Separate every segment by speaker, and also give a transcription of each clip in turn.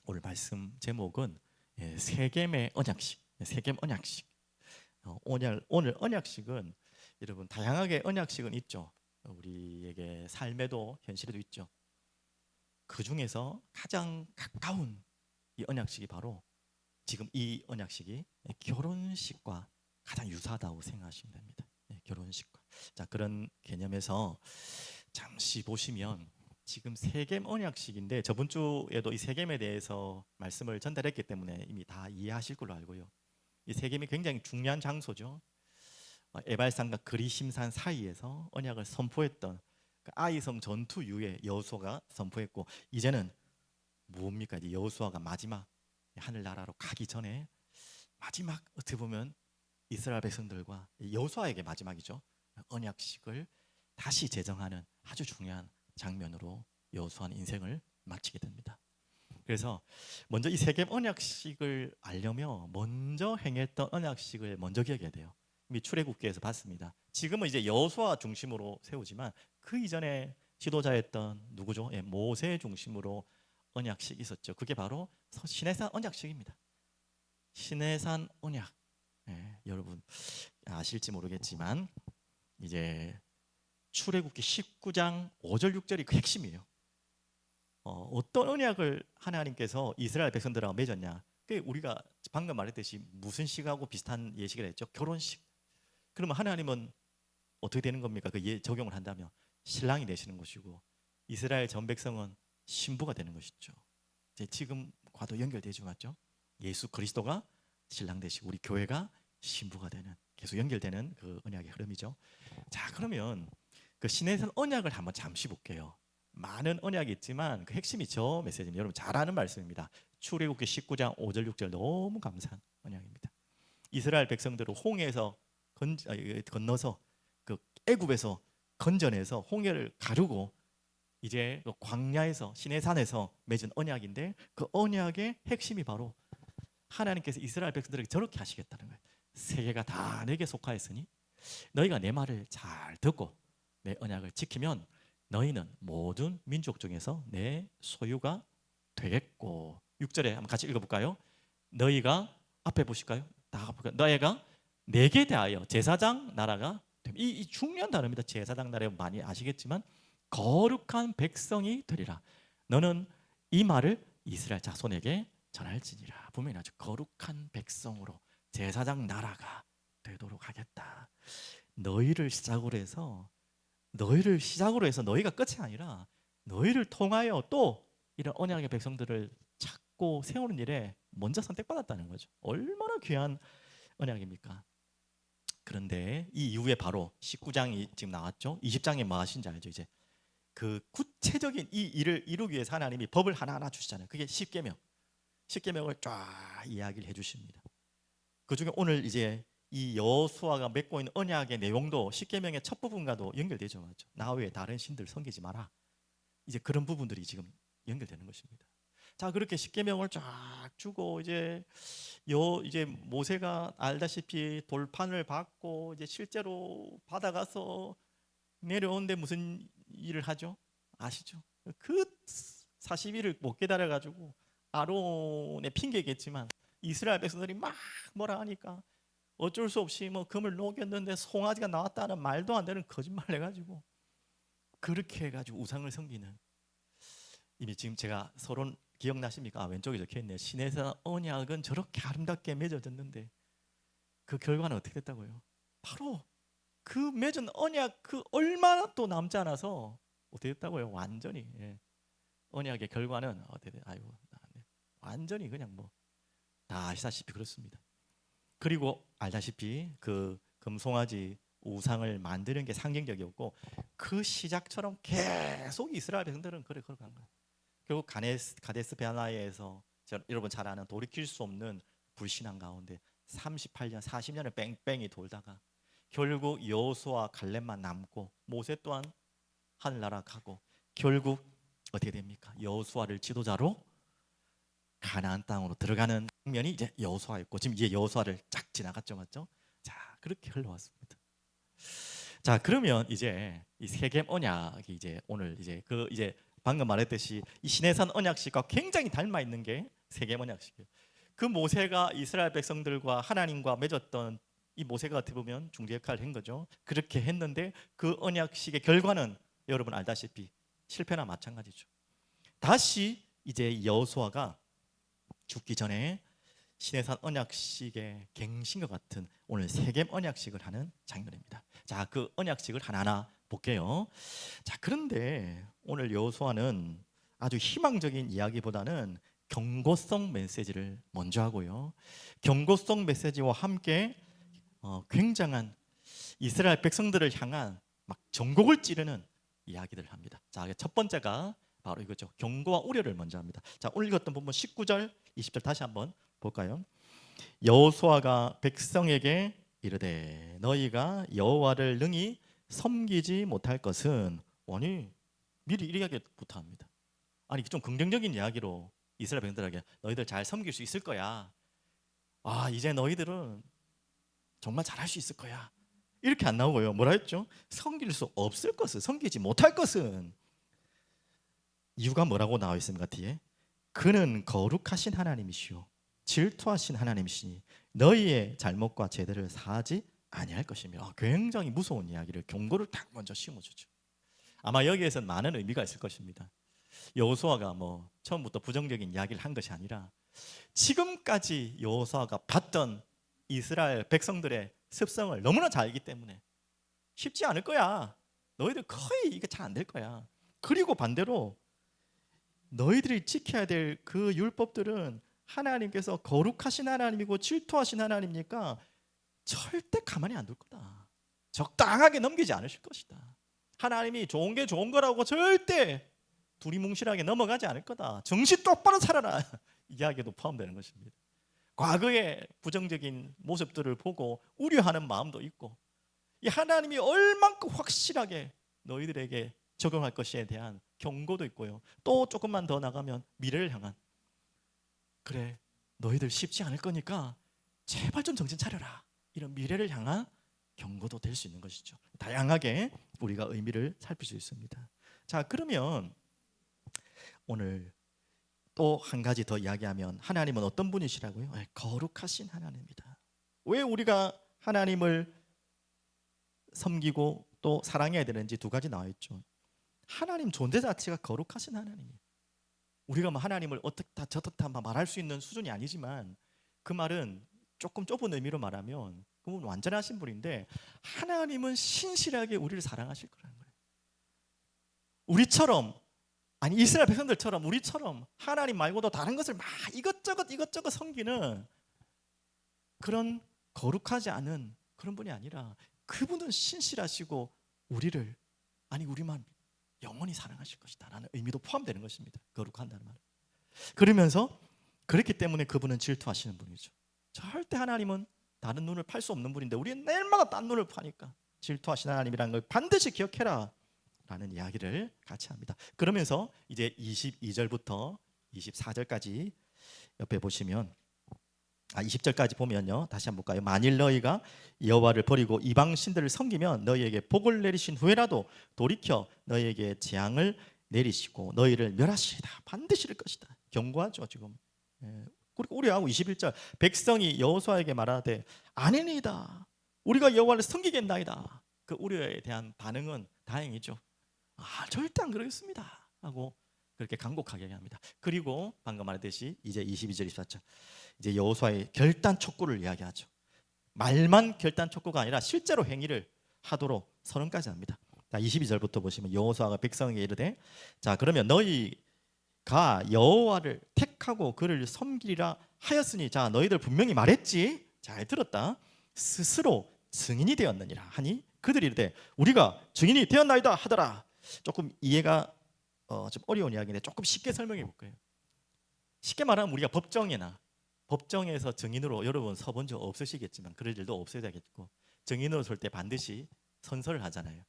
Speaker 1: 오늘 말씀 제목은 세겜의 언약식, 세겜 언약식. 오늘 언약식은 여러분 다양하게 언약식은 있죠. 우리에게 삶에도 현실에도 있죠. 그 중에서 가장 가까운 이 언약식이 바로 지금 이 언약식이 결혼식과 가장 유사하다고 생각하시면 됩니다. 결혼식과. 자, 그런 개념에서 잠시 보시면 지금 세겜 언약식인데 저번 주에도 이 세겜에 대해서 말씀을 전달했기 때문에 이미 다 이해하실 걸로 알고요. 이 세겜이 굉장히 중요한 장소죠. 에발산과 그리심산 사이에서 언약을 선포했던 그 아이성 전투 이후에 여호수아가 선포했고, 이제는 뭡니까? 이제 여호수아가 마지막 하늘나라로 가기 전에 마지막 어떻게 보면 이스라엘 백성들과 여호수아에게 마지막이죠. 언약식을 다시 제정하는 아주 중요한 장면으로 여호수아는 인생을 마치게 됩니다. 그래서 먼저 이 세겜 언약식을 알려면 먼저 행했던 언약식을 먼저 기억해야 돼요. 이미 출애굽기에서 봤습니다. 지금은 이제 여호수아 중심으로 세우지만 그 이전에 지도자였던 누구죠? 모세 중심으로 언약식이 있었죠. 그게 바로 시내산 언약식입니다. 시내산 언약. 여러분 아실지 모르겠지만 이제 출애굽기 19장 5절 6절이 그 핵심이에요. 어떤 언약을 하나님께서 이스라엘 백성들하고 맺었냐? 그게 우리가 방금 말했듯이 무슨 식하고 비슷한 예식을 했죠? 결혼식. 그러면 하나님은 어떻게 되는 겁니까? 그 적용을 한다면 신랑이 되시는 것이고 이스라엘 전 백성은 신부가 되는 것이죠. 지금과도 연결되죠, 맞죠? 예수 그리스도가 신랑 되시고 우리 교회가 신부가 되는, 계속 연결되는 그 언약의 흐름이죠. 자, 그러면 그 시내산 언약을 한번 잠시 볼게요. 많은 언약이 있지만 그 핵심이 저 메시지입니다. 여러분 잘 아는 말씀입니다. 출애굽기 19장 5절 6절 너무 감사한 언약입니다. 이스라엘 백성들을 홍해에서 건너서 그 애굽에서 건져내서 홍해를 가르고 이제 그 광야에서 시내산에서 맺은 언약인데, 그 언약의 핵심이 바로 하나님께서 이스라엘 백성들에게 저렇게 하시겠다는 거예요. 세계가 다 내게 속하였으니 너희가 내 말을 잘 듣고 내 언약을 지키면 너희는 모든 민족 중에서 내 소유가 되겠고, 6절에 한번 같이 읽어볼까요? 너희가 앞에 보실까요? 다 볼까요? 너희가 내게 대하여 제사장 나라가 이 중요한 단어입니다. 제사장 나라 많이 아시겠지만 거룩한 백성이 되리라. 너는 이 말을 이스라엘 자손에게 전할지니라. 분명히 아주 거룩한 백성으로 제사장 나라가 되도록 하겠다. 너희를 시작으로 해서 너희가 끝이 아니라 너희를 통하여 또 이런 언약의 백성들을 찾고 세우는 일에 먼저 선택받았다는 거죠. 얼마나 귀한 언약입니까? 그런데 이 이후에 바로 19장이 지금 나왔죠. 20장에 뭐 하신지 알죠? 이제 그 구체적인 이 일을 이루기 위해서 하나님이 법을 하나하나 주시잖아요. 그게 십계명을 쫙 이야기를 해주십니다. 그 중에 오늘 이제 이 여호수아가 맺고 있는 언약의 내용도 십계명의 첫 부분과도 연결되죠, 맞죠? 나 외에 다른 신들 섬기지 마라. 이제 그런 부분들이 지금 연결되는 것입니다. 자, 그렇게 십계명을 쫙 주고 이제 모세가 알다시피 돌판을 받고 이제 실제로 받아가서 내려오는데 무슨 일을 하죠? 아시죠? 그 40일을 못 기다려가지고 아론의 핑계겠지만 이스라엘 백성들이 막 뭐라 하니까 어쩔 수 없이 뭐 금을 녹였는데 송아지가 나왔다는 말도 안 되는 거짓말을 해가지고 그렇게 해가지고 우상을 섬기는, 이미 지금 제가 서론 기억나십니까? 왼쪽에 적혀있네요. 시내산 언약은 저렇게 아름답게 맺어졌는데 그 결과는 어떻게 됐다고요? 바로 그 맺은 언약 그 얼마나 또 남지 않아서 어떻게 됐다고요? 완전히 언약의 결과는 어떻게 돼? 아이고, 완전히 그냥 뭐 다 아시다시피 그렇습니다. 그리고 알다시피 그 금송아지 우상을 만드는 게 상징적이었고 그 시작처럼 계속 이스라엘 백성들은 걸어간 거예요. 결국 가데스 베르네아에서 여러분 잘 아는 돌이킬 수 없는 불신앙 가운데 38년 40년을 뺑뺑이 돌다가 결국 여호수아 갈렙만 남고 모세 또한 하늘나라 가고 결국 어떻게 됩니까? 여호수아를 지도자로 가나안 땅으로 들어가는 장면이 이제 여호수아였고, 지금 이제 여호수아를 쫙 지나갔죠, 맞죠? 자, 그렇게 흘러왔습니다. 자, 그러면 이제 이 세겜 언약이 이제 오늘 이제 방금 말했듯이 이 시내산 언약식과 굉장히 닮아 있는 게 세겜 언약식이에요. 그 모세가 이스라엘 백성들과 하나님과 맺었던 이 모세가 어떻게 보면 중재 역할을 한 거죠. 그렇게 했는데 그 언약식의 결과는 여러분 알다시피 실패나 마찬가지죠. 다시 이제 여호수아가 죽기 전에 시내산 언약식의 갱신과 같은 오늘 세겜 언약식을 하는 장면입니다. 자, 그 언약식을 하나하나 볼게요. 자, 그런데 오늘 여호수아는 아주 희망적인 이야기보다는 경고성 메시지를 먼저 하고요. 경고성 메시지와 함께 굉장한 이스라엘 백성들을 향한 막 전곡을 찌르는 이야기들을 합니다. 자, 첫 번째가 바로 이거죠. 경고와 우려를 먼저 합니다. 자, 오늘 읽었던 부분 19절, 20절 다시 한번 볼까요? 여호수아가 백성에게 이르되 너희가 여호와를 능히 섬기지 못할 것은 아니 미리 이야기부터 합니다. 아니 좀 긍정적인 이야기로 이스라엘 백성들에게 너희들 잘 섬길 수 있을 거야. 아 이제 너희들은 정말 잘할 수 있을 거야. 이렇게 안 나오고요. 뭐라 했죠? 섬길 수 없을 것은, 섬기지 못할 것은. 이유가 뭐라고 나와 있습니까? 뒤에 그는 거룩하신 하나님이시오 질투하신 하나님이시니 너희의 잘못과 죄들을 사하지 아니할 것이며. 굉장히 무서운 이야기를, 경고를 딱 먼저 심어주죠. 아마 여기에선 많은 의미가 있을 것입니다. 여호수아가 뭐 처음부터 부정적인 이야기를 한 것이 아니라 지금까지 여호수아가 봤던 이스라엘 백성들의 습성을 너무나 잘 알기 때문에 쉽지 않을 거야. 너희들 거의 이게 잘 안 될 거야. 그리고 반대로 너희들이 지켜야 될 그 율법들은 하나님께서 거룩하신 하나님이고 질투하신 하나님이니까 절대 가만히 안 둘 거다. 적당하게 넘기지 않으실 것이다. 하나님이 좋은 게 좋은 거라고 절대 두리뭉실하게 넘어가지 않을 거다. 정신 똑바로 차려라. 이야기도 포함되는 것입니다. 과거의 부정적인 모습들을 보고 우려하는 마음도 있고 이 하나님이 얼만큼 확실하게 너희들에게 적용할 것에 대한 경고도 있고요. 또 조금만 더 나가면 미래를 향한 그래 너희들 쉽지 않을 거니까 제발 좀 정신 차려라. 이런 미래를 향한 경고도 될 수 있는 것이죠. 다양하게 우리가 의미를 살필 수 있습니다. 자 그러면 오늘 또 한 가지 더 이야기하면 하나님은 어떤 분이시라고요? 거룩하신 하나님입니다. 왜 우리가 하나님을 섬기고 또 사랑해야 되는지 두 가지 나와 있죠. 하나님 존재 자체가 거룩하신 하나님이에요. 우리가 뭐 하나님을 어떻다 저렇다 말할 수 있는 수준이 아니지만 그 말은 조금 좁은 의미로 말하면 그분 완전하신 분인데 하나님은 신실하게 우리를 사랑하실 거라는 거예요. 우리처럼 아니 이스라엘 백성들처럼 우리처럼 하나님 말고도 다른 것을 막 이것저것 섬기는 그런 거룩하지 않은 그런 분이 아니라 그분은 신실하시고 우리를 아니 우리만 영원히 사랑하실 것이다 라는 의미도 포함되는 것입니다. 거룩한다는 말. 그러면서 그렇기 때문에 그분은 질투하시는 분이죠. 절대 하나님은 다른 눈을 팔 수 없는 분인데 우리는 날마다 딴 눈을 파니까 질투하시는 하나님이라는 걸 반드시 기억해라 라는 이야기를 같이 합니다. 그러면서 이제 22절부터 24절까지 옆에 보시면 20절까지 보면요. 다시 한번 볼까요? 만일 너희가 여호와를 버리고 이방 신들을 섬기면 너희에게 복을 내리신 후에라도 돌이켜 너희에게 재앙을 내리시고 너희를 멸하시리다. 반드시 이럴 것이다. 경고하죠 지금. 그리고 우리하고 21절 백성이 여호수아에게 말하되 아니니이다. 우리가 여호와를 섬기겠나이다. 그 우려에 대한 반응은 다행이죠. 절대 안 그러겠습니다 하고 그렇게 간곡하게 합니다. 그리고 방금 말했듯이 이제 22절 24절 이제 여호수아의 결단 촉구를 이야기하죠. 말만 결단 촉구가 아니라 실제로 행위를 하도록 선언까지 합니다. 자 22절부터 보시면 여호수아가 백성에게 이르되 자 그러면 너희가 여호와를 택하고 그를 섬기리라 하였으니 자 너희들 분명히 말했지 잘 들었다 스스로 증인이 되었느니라 하니 그들이 이르되 우리가 증인이 되었나이다 하더라. 조금 이해가 좀 어려운 이야기인데 조금 쉽게 설명해 볼게요. 쉽게 말하면 우리가 법정에서 증인으로 여러분 서본 적 없으시겠지만 그럴 일도 없어야겠고 증인으로 설 때 반드시 선서를 하잖아요.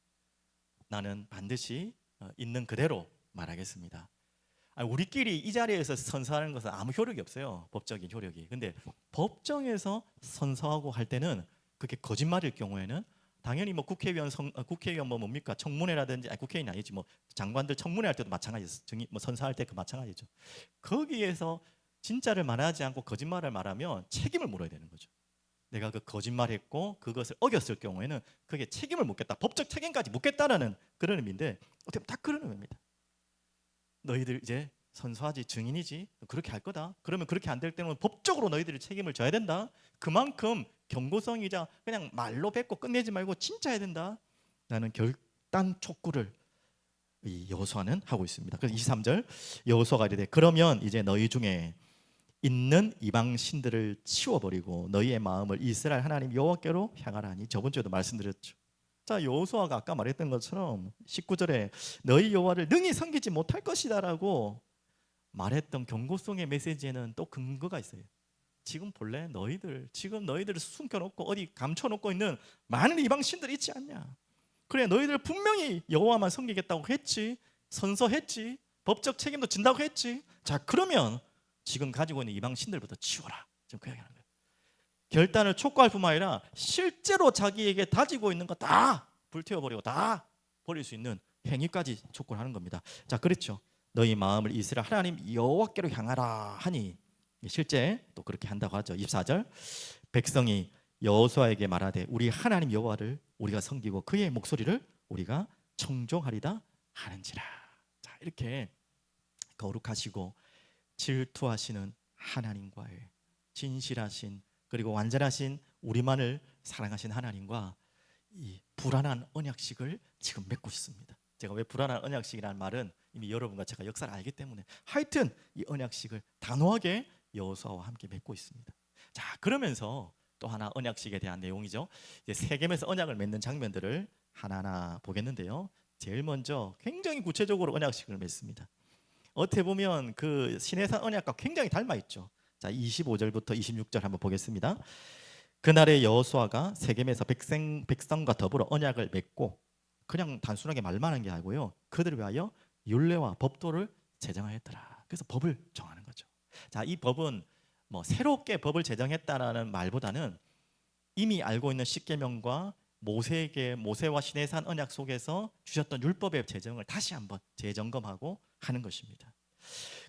Speaker 1: 나는 반드시 있는 그대로 말하겠습니다. 우리끼리 이 자리에서 선서하는 것은 아무 효력이 없어요. 법적인 효력이. 근데 법정에서 선서하고 할 때는 그게 거짓말일 경우에는 당연히 뭐 국회의원 뭐 뭡니까 청문회라든지 국회의원이 아니지 뭐 장관들 청문회 할 때도 마찬가지죠. 뭐 선서할 때 그 마찬가지죠. 거기에서 진짜를 말하지 않고 거짓말을 말하면 책임을 물어야 되는 거죠. 내가 그 거짓말했고 그것을 어겼을 경우에는 그게 책임을 묻겠다, 법적 책임까지 묻겠다라는 그런 의미인데 어떻게 보면 딱 그런 의미입니다. 너희들 이제 선서하지, 증인이지, 그렇게 할 거다. 그러면 그렇게 안 될 때는 법적으로 너희들이 책임을 져야 된다. 그만큼 경고성이자 그냥 말로 뱉고 끝내지 말고 진짜 해야 된다 라는 결단 촉구를 이 여호수아는 하고 있습니다. 그래서 23절 여호수아가 이르되 그러면 이제 너희 중에 있는 이방 신들을 치워버리고 너희의 마음을 이스라엘 하나님 여호와께로 향하라니. 저번 주에도 말씀드렸죠. 자, 여호수아가 아까 말했던 것처럼 19절에 너희 여호와를 능히 섬기지 못할 것이다라고 말했던 경고성의 메시지에는 또 근거가 있어요. 지금 본래 지금 너희들을 숨겨놓고 어디 감춰놓고 있는 많은 이방 신들이 있지 않냐. 그래, 너희들 분명히 여호와만 섬기겠다고 했지, 선서했지, 법적 책임도 진다고 했지. 자, 그러면 지금 가지고 있는 이방 신들부터 치워라. 지금 그 이야기하는 거예요. 결단을 촉구할 뿐만 아니라 실제로 자기에게 다지고 있는 거 다 불태워버리고 다 버릴 수 있는 행위까지 촉구를 하는 겁니다. 자, 그렇죠. 너희 마음을 이스라엘 하나님 여호와께로 향하라 하니 실제 또 그렇게 한다고 하죠. 24절 백성이 여호수아에게 말하되 우리 하나님 여호와를 우리가 섬기고 그의 목소리를 우리가 청종하리다 하는지라. 자, 이렇게 거룩하시고 질투하시는 하나님과의 진실하신 그리고 완전하신 우리만을 사랑하신 하나님과 이 불안한 언약식을 지금 맺고 있습니다. 제가 왜 불안한 언약식이라는 말은 이미 여러분과 제가 역사를 알기 때문에 하여튼 이 언약식을 단호하게 여호수아와 함께 맺고 있습니다. 자, 그러면서 또 하나 언약식에 대한 내용이죠. 이제 세겜에서 언약을 맺는 장면들을 하나하나 보겠는데요. 제일 먼저 굉장히 구체적으로 언약식을 맺습니다. 어떻게 보면 그 시내산 언약과 굉장히 닮아 있죠. 자, 25절부터 26절 한번 보겠습니다. 그날에 여호수아가 세겜에서 백성과 더불어 언약을 맺고 그냥 단순하게 말만 한 게 아니고요. 그들을 위하여 율례와 법도를 제정하였더라. 그래서 법을 정하는 거죠. 자, 이 법은 뭐 새롭게 법을 제정했다라는 말보다는 이미 알고 있는 십계명과 모세와 시내산 언약 속에서 주셨던 율법의 제정을 다시 한번 재점검하고 하는 것입니다.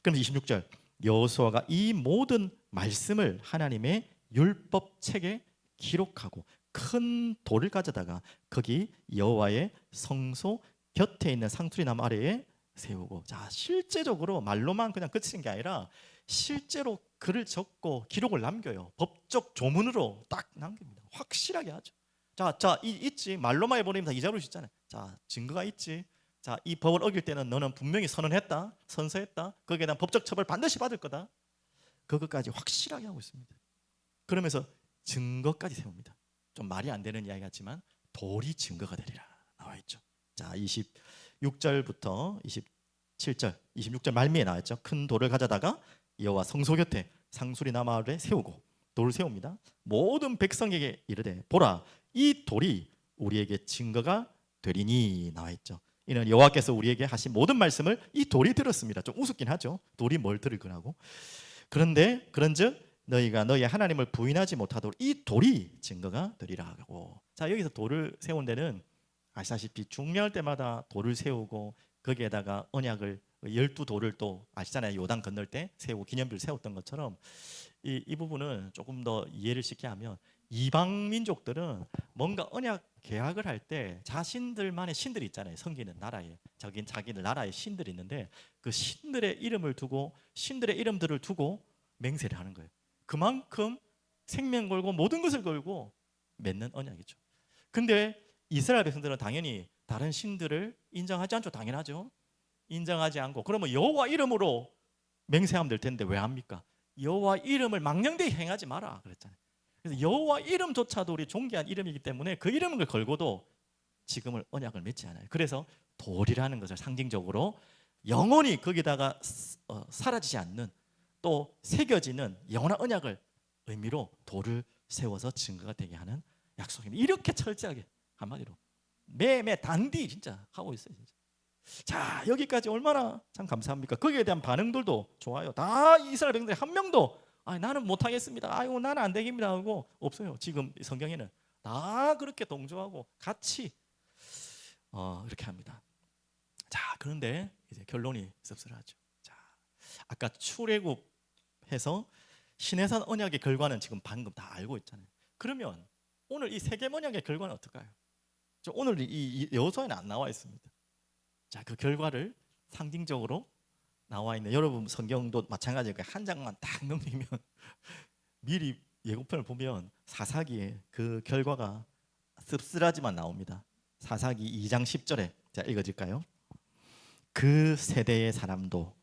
Speaker 1: 그럼 26절 여호수아가 이 모든 말씀을 하나님의 율법 책에 기록하고 큰 돌을 가져다가 거기 여호와의 성소 곁에 있는 상수리나무 아래에 세우고. 자, 실제적으로 말로만 그냥 그치는 게 아니라 실제로 글을 적고 기록을 남겨요. 법적 조문으로 딱 남깁니다. 확실하게 하죠. 있지. 말로만 해버리면 다 잊어버릴 수 있잖아요. 자, 증거가 있지. 자, 이 법을 어길 때는 너는 분명히 선언했다, 선서했다. 거기에 대한 법적 처벌 반드시 받을 거다. 그것까지 확실하게 하고 있습니다. 그러면서 증거까지 세웁니다. 좀 말이 안 되는 이야기 같지만 돌이 증거가 되리라 나와 있죠. 자, 26절부터 27절, 26절 말미에 나와 있죠. 큰 돌을 가져다가 여호와 성소 곁에 상수리나무 아래 세우고 돌을 세웁니다. 모든 백성에게 이르되 보라, 이 돌이 우리에게 증거가 되리니 나와 있죠. 이는 여호와께서 우리에게 하신 모든 말씀을 이 돌이 들었습니다. 좀 우습긴 하죠. 돌이 뭘 들을 거라고. 그런데 그런즉 너희가 너희 하나님을 부인하지 못하도록 이 돌이 증거가 되리라 하고. 자, 여기서 돌을 세운 데는 아시다시피 중요할 때마다 돌을 세우고 거기에다가 언약을 12돌을 또 아시잖아요. 요단 건널 때 세우고 기념비를 세웠던 것처럼 이 부분은 조금 더 이해를 쉽게 하면 이방 민족들은 뭔가 언약 계약을 할 때 자신들만의 신들이 있잖아요. 섬기는 나라에 자기들 나라의 신들이 있는데 그 신들의 이름을 두고 신들의 이름들을 두고 맹세를 하는 거예요. 그만큼 생명 걸고 모든 것을 걸고 맺는 언약이죠. 근데 이스라엘 백성들은 당연히 다른 신들을 인정하지 않죠. 당연하죠. 인정하지 않고 그러면 여호와 이름으로 맹세하면 될 텐데 왜 합니까? 여호와 이름을 망령되이 행하지 마라 그랬잖아요. 그래서 여호와 이름조차도 우리 존귀한 이름이기 때문에 그 이름을 걸고도 지금을 언약을 맺지 않아요. 그래서 돌이라는 것을 상징적으로 영원히 거기다가 사라지지 않는 또 새겨지는 영원한 언약을 의미로 돌을 세워서 증거가 되게 하는 약속입니다. 이렇게 철저하게 한마디로 매매 단디 진짜 하고 있어요. 진짜. 자, 여기까지 얼마나 참 감사합니까? 거기에 대한 반응들도 좋아요. 다 이스라엘 백성들이 한 명도 나는 못하겠습니다. 아이고 나는 안 되겠습니다 하고 없어요. 지금 성경에는 다 그렇게 동조하고 같이 이렇게 합니다. 자, 그런데 이제 결론이 씁쓸하죠. 자, 아까 출애굽 해서 신해산 언약의 결과는 지금 방금 다 알고 있잖아요. 그러면 오늘 이 세겜 언약의 결과는 어떨까요? 오늘 이 여호수아에는 안 나와 있습니다. 자, 그 결과를 상징적으로 나와 있는, 여러분 성경도 마찬가지로 한 장만 딱 넘기면 미리 예고편을 보면 사사기에 그 결과가 씁쓸하지만 나옵니다. 사사기 2장 10절에 자 읽어질까요? 그 세대의 사람도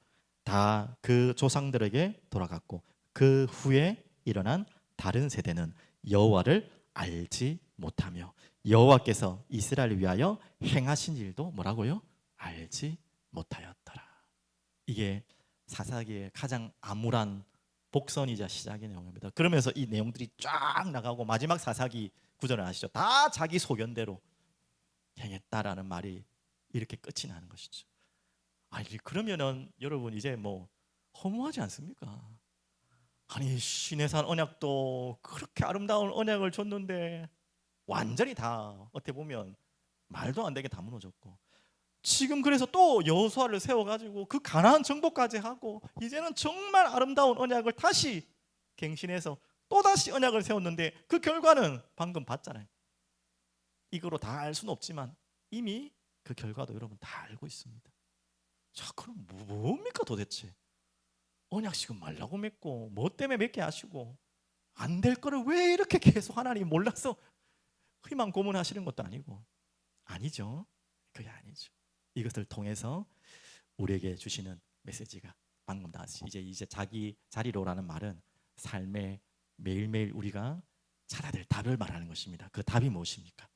Speaker 1: 다 그 조상들에게 돌아갔고 그 후에 일어난 다른 세대는 여호와를 알지 못하며 여호와께서 이스라엘을 위하여 행하신 일도 뭐라고요? 알지 못하였더라. 이게 사사기의 가장 암울한 복선이자 시작의 내용입니다. 그러면서 이 내용들이 쫙 나가고 마지막 사사기 구절을 아시죠? 다 자기 소견대로 행했다라는 말이 이렇게 끝이 나는 것이죠. 아니 그러면은 여러분 이제 뭐 허무하지 않습니까? 아니 신해산 언약도 그렇게 아름다운 언약을 줬는데 완전히 다 어떻게 보면 말도 안 되게 다 무너졌고, 지금 그래서 또 여호수아를 세워가지고 그 가나안 정복까지 하고 이제는 정말 아름다운 언약을 다시 갱신해서 또다시 언약을 세웠는데 그 결과는 방금 봤잖아요. 이거로 다 알 수는 없지만 이미 그 결과도 여러분 다 알고 있습니다. 자, 그럼 뭡니까 도대체? 언약식은 말라고 맺고 뭐 때문에 맺게 하시고 안 될 거를 왜 이렇게 계속 하나님 몰라서 희망 고문하시는 것도 아니고, 아니죠. 그게 아니죠. 이것을 통해서 우리에게 주시는 메시지가 방금 나왔어요. 이제 자기 자리로라는 말은 삶에 매일매일 우리가 찾아야 될 답을 말하는 것입니다. 그 답이 무엇입니까?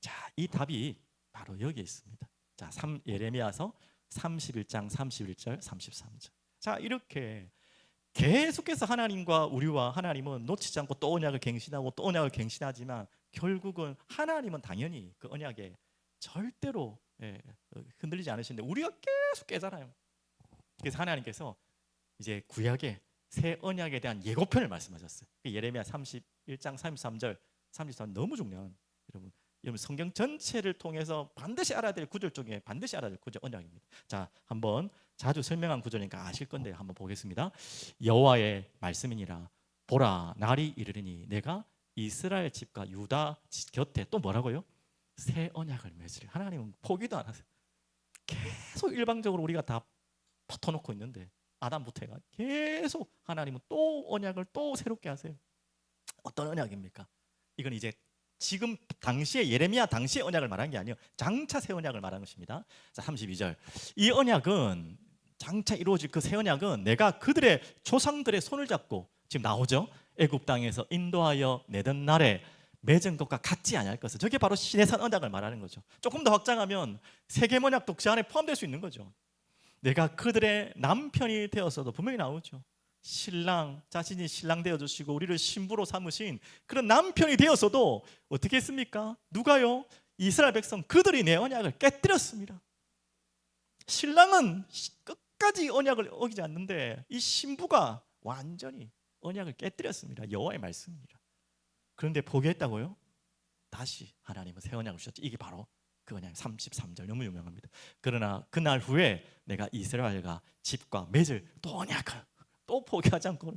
Speaker 1: 자, 이 답이 바로 여기에 있습니다. 자, 예레미야서 31장 31절 33절. 자, 이렇게 계속해서 하나님과 우리와 하나님은 놓치지 않고 또 언약을 갱신하고 또 언약을 갱신하지만 결국은 하나님은 당연히 그 언약에 절대로 흔들리지 않으시는데 우리가 계속 깨잖아요. 그래서 하나님께서 이제 구약의 새 언약에 대한 예고편을 말씀하셨어요. 예레미야 31장 33절 33절 너무 중요한, 여러분 성경 전체를 통해서 반드시 알아야 될 구절 중에 반드시 알아야 될 구절 언약입니다. 자, 한번 자주 설명한 구절이니까 아실 건데 한번 보겠습니다. 여호와의 말씀이니라 보라 날이 이르리니 내가 이스라엘 집과 유다 집 곁에 또 뭐라고요? 새 언약을 맺으리. 하나님은 포기도 안 하세요. 계속 일방적으로 우리가 다 퍼터놓고 있는데 아담부터 해가 계속 하나님은 또 언약을 또 새롭게 하세요. 어떤 언약입니까? 이건 이제 지금 당시에 예레미야 당시의 언약을 말한 게 아니에요. 장차 새 언약을 말한 것입니다. 자, 32절. 이 언약은 장차 이루어질 그 새 언약은 내가 그들의 조상들의 손을 잡고, 지금 나오죠? 애굽 땅에서 인도하여 내던 날에 맺은 것과 같지 아니할 것을. 저게 바로 시내산 언약을 말하는 거죠. 조금 더 확장하면 세겜 언약도 그 안에 포함될 수 있는 거죠. 내가 그들의 남편이 되어서도 분명히 나오죠. 신랑, 자신이 신랑 되어주시고 우리를 신부로 삼으신 그런 남편이 되어서도 어떻게 했습니까? 누가요? 이스라엘 백성 그들이 내 언약을 깨뜨렸습니다. 신랑은 끝까지 언약을 어기지 않는데 이 신부가 완전히 언약을 깨뜨렸습니다. 여호와의 말씀입니다. 그런데 포기했다고요? 다시 하나님은 새 언약을 주셨죠. 이게 바로 그 언약 33절 너무 유명합니다. 그러나 그날 후에 내가 이스라엘과 집과 맺을 또 언약을 또 포기하지 않고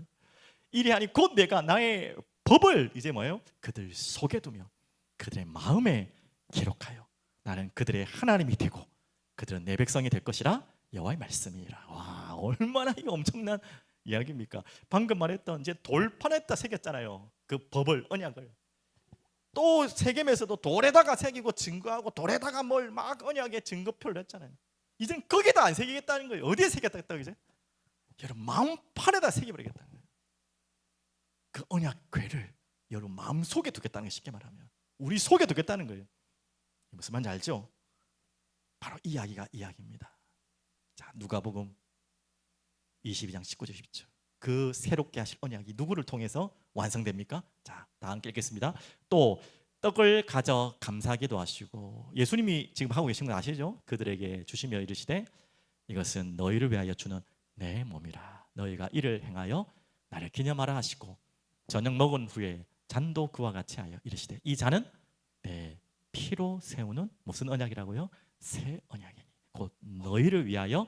Speaker 1: 이리하니 곧 내가 나의 법을 이제 뭐예요? 그들 속에 두며 그들의 마음에 기록하여 나는 그들의 하나님이 되고 그들은 내 백성이 될 것이라 여호와의 말씀이라. 와, 얼마나 이 엄청난 이야기입니까? 방금 말했던 이제 돌판에다 새겼잖아요. 그 법을, 언약을. 또 세겜에서도 돌에다가 새기고 증거하고 돌에다가 뭘 막 언약의 증거표를 했잖아요. 이젠 거기다 안 새기겠다는 거예요. 어디에 새겼다 이제? 여러분 마음판에다 새겨버리겠다는 거예요. 그 언약궤를 여러분 마음속에 두겠다는 게 쉽게 말하면 우리 속에 두겠다는 거예요. 무슨 말인지 알죠? 바로 이 이야기입니다. 자, 누가복음 22장 19절 20절. 그 새롭게 하실 언약이 누구를 통해서 완성됩니까? 자, 다 함께 읽겠습니다. 또 떡을 가져 감사기도 하시고, 예수님이 지금 하고 계신 거 아시죠? 그들에게 주시며 이르시되 이것은 너희를 위하여 주는 내 몸이라. 너희가 이를 행하여 나를 기념하라 하시고 저녁 먹은 후에 잔도 그와 같이 하여 이르시되 이 잔은 내 피로 세우는 무슨 언약이라고요? 새 언약이니 곧 너희를 위하여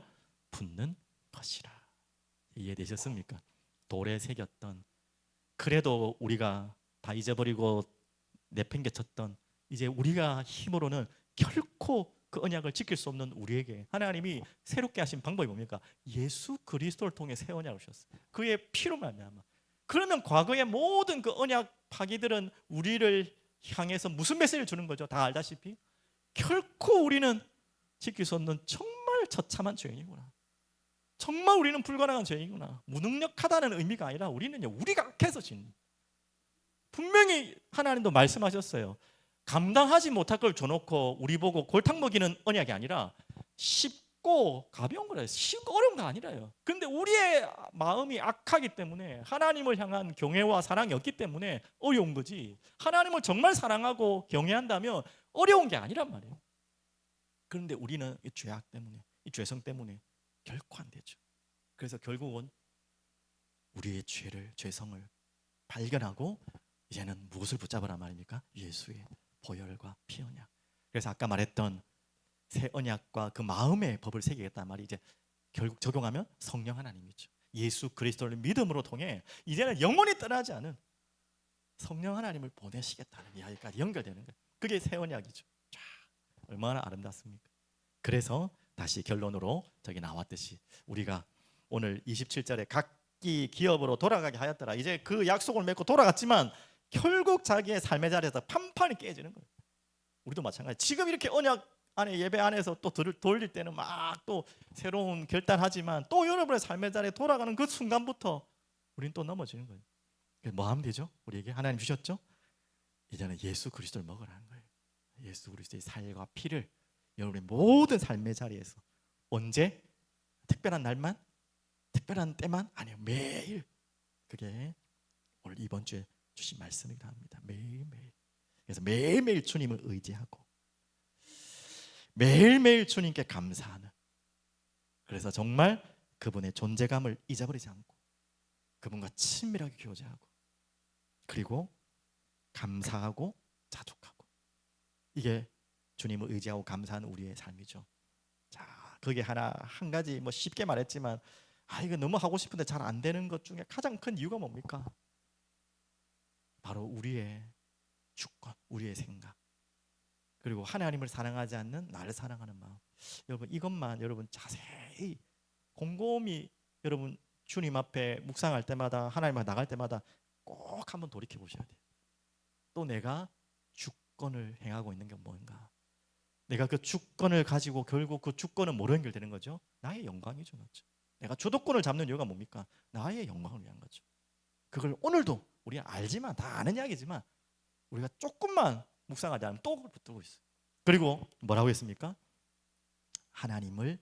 Speaker 1: 붓는 것이라. 이해되셨습니까? 돌에 새겼던, 그래도 우리가 다 잊어버리고 내팽개쳤던, 이제 우리가 힘으로는 결코 그 언약을 지킬 수 없는 우리에게 하나님이 새롭게 하신 방법이 뭡니까? 예수 그리스도를 통해 새 언약을 주셨어요. 그의 피로 말미암아. 그러면 과거의 모든 그 언약 파기들은 우리를 향해서 무슨 메시지를 주는 거죠? 다 알다시피 결코 우리는 지킬 수 없는 정말 처참한 죄인이구나, 정말 우리는 불가능한 죄인이구나, 무능력하다는 의미가 아니라 우리는요, 우리가 악해서 진, 분명히 하나님도 말씀하셨어요. 감당하지 못할 걸 줘놓고 우리 보고 골탕 먹이는 언약이 아니라 쉽고 가벼운 거래요. 쉽고 어려운 거 아니라요. 근데 우리의 마음이 악하기 때문에, 하나님을 향한 경외와 사랑이 없기 때문에 어려운 거지, 하나님을 정말 사랑하고 경외한다면 어려운 게 아니란 말이에요. 그런데 우리는 이 죄악 때문에, 이 죄성 때문에 결코 안 되죠. 그래서 결국은 우리의 죄를, 죄성을 발견하고 이제는 무엇을 붙잡으란 말입니까? 예수의 보혈과 피 언약. 그래서 아까 말했던 새 언약과 그 마음의 법을 새기겠다는 말이 이제 결국 적용하면 성령 하나님이죠. 예수 그리스도를 믿음으로 통해 이제는 영원히 떠나지 않은 성령 하나님을 보내시겠다는 이야기까지 연결되는 거예요. 그게 새 언약이죠. 자, 얼마나 아름답습니까? 그래서 다시 결론으로 저기 나왔듯이 우리가 오늘 27절에 각기 기업으로 돌아가게 하였더라. 이제 그 약속을 맺고 돌아갔지만 결국 자기의 삶의 자리에서 판판이 깨지는 거예요. 우리도 마찬가지. 지금 이렇게 언약 안에, 예배 안에서 또 돌릴 때는 막 또 새로운 결단하지만 또 여러분의 삶의 자리에 돌아가는 그 순간부터 우리는 또 넘어지는 거예요. 뭐 하면 되죠? 우리에게 하나님 주셨죠? 이제는 예수 그리스도를 먹으라는 거예요. 예수 그리스도의 살과 피를 여러분의 모든 삶의 자리에서, 언제? 특별한 날만? 특별한 때만? 아니요, 매일. 그게 오늘 이번 주에 주신 말씀이기도 합니다. 매일매일. 그래서 매일매일 주님을 의지하고 매일매일 주님께 감사하는, 그래서 정말 그분의 존재감을 잊어버리지 않고 그분과 친밀하게 교제하고, 그리고 감사하고 자족하고, 이게 주님을 의지하고 감사하는 우리의 삶이죠. 자, 그게 한 가지 뭐 쉽게 말했지만, 이거 너무 하고 싶은데 잘 안 되는 것 중에 가장 큰 이유가 뭡니까? 바로 우리의 주권, 우리의 생각, 그리고 하나님을 사랑하지 않는 나를 사랑하는 마음. 여러분, 이것만 여러분 자세히 곰곰이 여러분 주님 앞에 묵상할 때마다, 하나님 앞에 나갈 때마다 꼭 한번 돌이켜 보셔야 돼요. 또 내가 주권을 행하고 있는 게 뭔가? 내가 그 주권을 가지고 결국 그 주권은 뭐로 연결되는 거죠? 나의 영광이죠, 맞죠? 내가 주도권을 잡는 이유가 뭡니까? 나의 영광을 위한 거죠. 그걸 오늘도 우리가 알지만, 다 아는 이야기지만 우리가 조금만 묵상하지 않으면 또 붙들고 있어요. 그리고 뭐라고 했습니까? 하나님을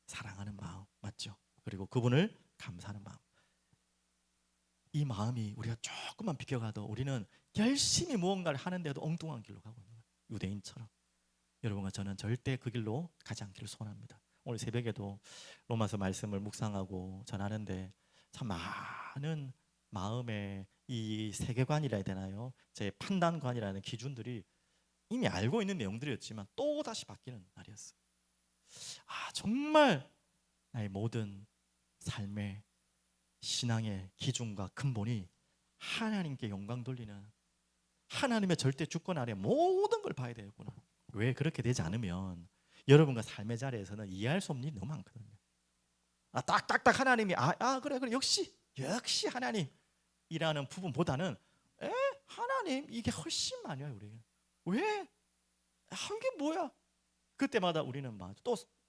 Speaker 1: 사랑하는 마음, 맞죠? 그리고 그분을 감사하는 마음. 이 마음이 우리가 조금만 비켜가도 우리는 열심히 무언가를 하는데도 엉뚱한 길로 가고 있는 거예요. 유대인처럼. 여러분과 저는 절대 그 길로 가지 않기를 소원합니다. 오늘 새벽에도 로마서 말씀을 묵상하고 전하는데 참 많은 마음의 이 세계관이라 해야 되나요? 제 판단관이라는 기준들이 이미 알고 있는 내용들이었지만 또 다시 바뀌는 날이었어요. 정말 나의 모든 삶의 신앙의 기준과 근본이 하나님께 영광 돌리는, 하나님의 절대 주권 아래 모든 걸 봐야 되겠구나. 왜 그렇게 되지 않으면 여러분과 삶의 자리에서는 이해할 수 없는 일이 너무 많거든요. 딱딱딱 하나님이 그래 역시 하나님이라는 부분보다는 하나님 이게 훨씬 많이 와요. 우리에게 왜? 이게 뭐야? 그때마다 우리는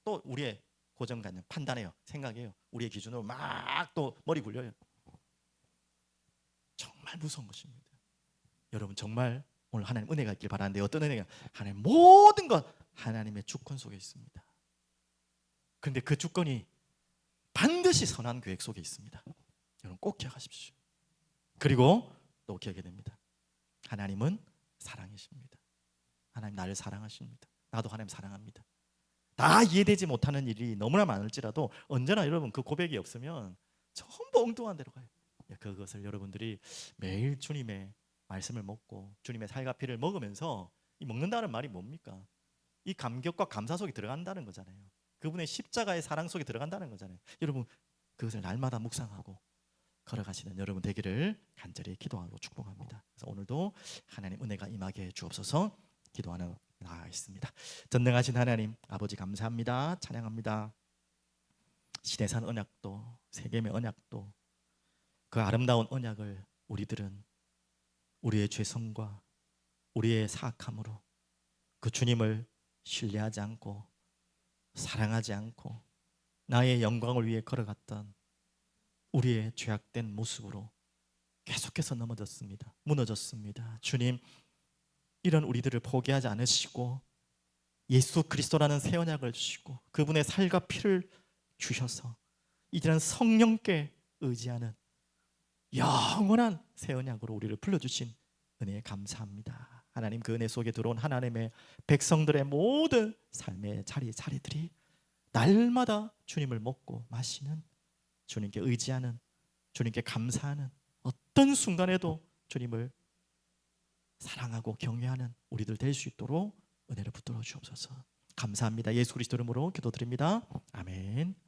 Speaker 1: 또 우리의 고정관념, 판단해요, 생각해요. 우리의 기준으로 막 또 머리 굴려요. 정말 무서운 것입니다. 여러분, 정말 오늘 하나님 은혜가 있길 바라는데, 어떤 은혜가? 하나님 모든 것 하나님의 주권 속에 있습니다. 그런데 그 주권이 반드시 선한 계획 속에 있습니다. 여러분 꼭 기억하십시오. 그리고 또 기억해야 됩니다. 하나님은 사랑이십니다. 하나님 나를 사랑하십니다. 나도 하나님 사랑합니다. 다 이해되지 못하는 일이 너무나 많을지라도 언제나 여러분 그 고백이 없으면 전부 엉뚱한 데로 가요. 그것을 여러분들이 매일 주님의 말씀을 먹고 주님의 살과 피를 먹으면서, 이 먹는다는 말이 뭡니까? 이 감격과 감사 속에 들어간다는 거잖아요. 그분의 십자가의 사랑 속에 들어간다는 거잖아요. 여러분, 그것을 날마다 묵상하고 걸어가시는 여러분 되기를 간절히 기도하고 축복합니다. 그래서 오늘도 하나님 은혜가 임하게 주옵소서 기도하는 나가 있습니다. 전능하신 하나님 아버지 감사합니다. 찬양합니다. 시내산 언약도 세겜의 언약도 그 아름다운 언약을 우리들은 우리의 죄성과 우리의 사악함으로 그 주님을 신뢰하지 않고 사랑하지 않고 나의 영광을 위해 걸어갔던 우리의 죄악된 모습으로 계속해서 넘어졌습니다. 무너졌습니다. 주님, 이런 우리들을 포기하지 않으시고 예수 그리스도라는 새 언약을 주시고 그분의 살과 피를 주셔서 이제는 성령께 의지하는 영원한 새 언약으로 우리를 불러주신 은혜에 감사합니다. 하나님, 그 은혜 속에 들어온 하나님의 백성들의 모든 삶의 자리들이 날마다 주님을 먹고 마시는, 주님께 의지하는, 주님께 감사하는, 어떤 순간에도 주님을 사랑하고 경외하는 우리들 될 수 있도록 은혜를 붙들어 주옵소서. 감사합니다. 예수 그리스도 이름으로 기도드립니다. 아멘.